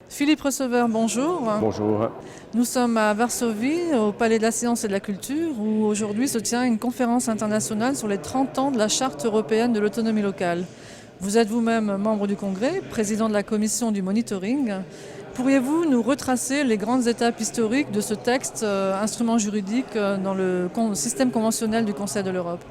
Philippe Receveur, bonjour. Bonjour. Nous sommes à Varsovie, au Palais de la Science et de la Culture, où aujourd'hui se tient une conférence internationale sur les 30 ans de la Charte européenne de l'autonomie locale. Vous êtes vous-même membre du Congrès, président de la commission du monitoring. Pourriez-vous nous retracer les grandes étapes historiques de ce texte, instrument juridique dans le système conventionnel du Conseil de l'Europe ?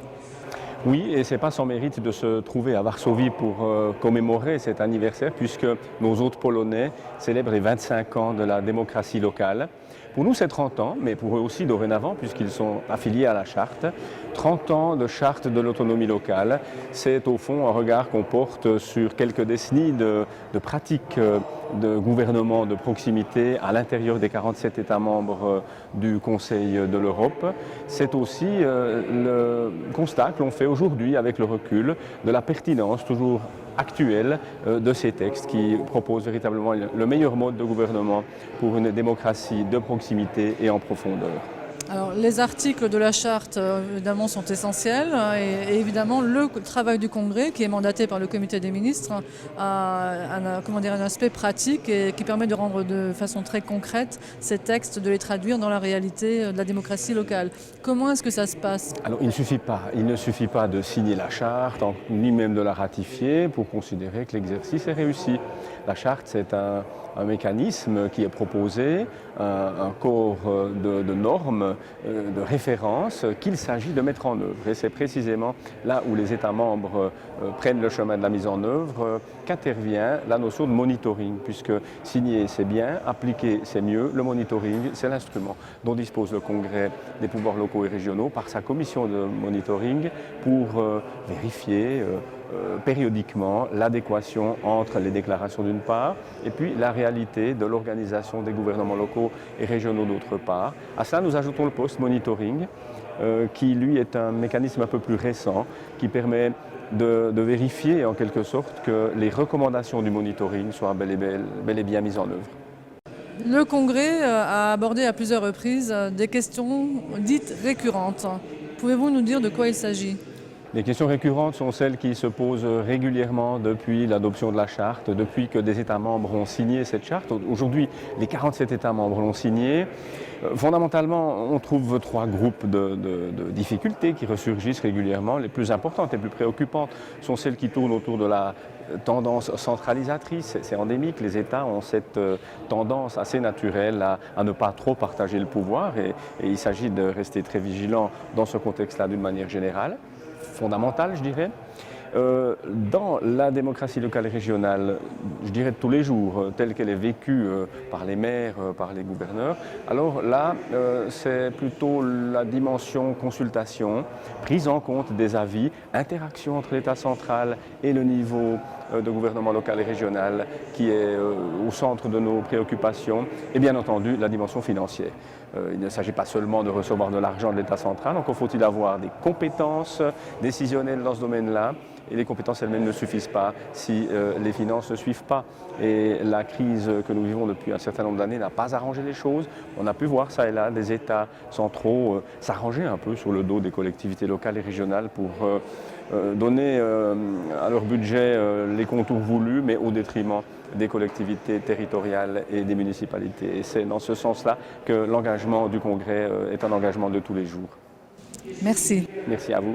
Oui, et ce n'est pas sans mérite de se trouver à Varsovie pour commémorer cet anniversaire, puisque nos hôtes polonais célèbrent les 25 ans de la démocratie locale. Pour nous, c'est 30 ans, mais pour eux aussi dorénavant, puisqu'ils sont affiliés à la charte. 30 ans de charte de l'autonomie locale, c'est au fond un regard qu'on porte sur quelques décennies de pratiques de gouvernement de proximité à l'intérieur des 47 États membres du Conseil de l'Europe. C'est aussi le constat que l'on fait aujourd'hui avec le recul de la pertinence toujours actuelle de ces textes qui proposent véritablement le meilleur mode de gouvernement pour une démocratie de proximité et en profondeur. Alors, les articles de la charte, évidemment, sont essentiels et évidemment, le travail du Congrès, qui est mandaté par le comité des ministres, a un aspect pratique et qui permet de rendre de façon très concrète ces textes, de les traduire dans la réalité de la démocratie locale. Comment est-ce que ça se passe ? Alors, il ne suffit pas de signer la charte, ni même de la ratifier pour considérer que l'exercice est réussi. La charte, c'est un mécanisme qui est proposé, un corps de normes, de références qu'il s'agit de mettre en œuvre. Et c'est précisément là où les États membres prennent le chemin de la mise en œuvre qu'intervient la notion de monitoring, puisque signer c'est bien, appliquer c'est mieux, le monitoring c'est l'instrument dont dispose le Congrès des pouvoirs locaux et régionaux par sa commission de monitoring pour vérifier périodiquement l'adéquation entre les déclarations d'une part et puis la réalité de l'organisation des gouvernements locaux et régionaux d'autre part. À cela, nous ajoutons le post-monitoring qui, lui, est un mécanisme un peu plus récent qui permet de vérifier en quelque sorte que les recommandations du monitoring soient bel et bien mises en œuvre. Le Congrès a abordé à plusieurs reprises des questions dites récurrentes. Pouvez-vous nous dire de quoi il s'agit ? Les questions récurrentes sont celles qui se posent régulièrement depuis l'adoption de la charte, depuis que des États membres ont signé cette charte. Aujourd'hui, les 47 États membres l'ont signée. Fondamentalement, on trouve trois groupes de difficultés qui ressurgissent régulièrement. Les plus importantes et les plus préoccupantes sont celles qui tournent autour de la tendance centralisatrice. C'est endémique, les États ont cette tendance assez naturelle à ne pas trop partager le pouvoir et il s'agit de rester très vigilant dans ce contexte-là d'une manière générale. Fondamentale, je dirais. Dans la démocratie locale et régionale, je dirais de tous les jours, telle qu'elle est vécue par les maires, par les gouverneurs, alors là, c'est plutôt la dimension consultation, prise en compte des avis, interaction entre l'État central et le niveau de gouvernement local et régional qui est au centre de nos préoccupations et bien entendu la dimension financière. Il ne s'agit pas seulement de recevoir de l'argent de l'État central, encore faut-il avoir des compétences décisionnelles dans ce domaine-là et les compétences elles-mêmes ne suffisent pas si les finances ne suivent pas. Et la crise que nous vivons depuis un certain nombre d'années n'a pas arrangé les choses. On a pu voir ça et là des États centraux s'arranger un peu sur le dos des collectivités locales et régionales pour donner à leur budget les contours voulus, mais au détriment des collectivités territoriales et des municipalités. Et c'est dans ce sens-là que l'engagement du Congrès est un engagement de tous les jours. Merci. Merci à vous.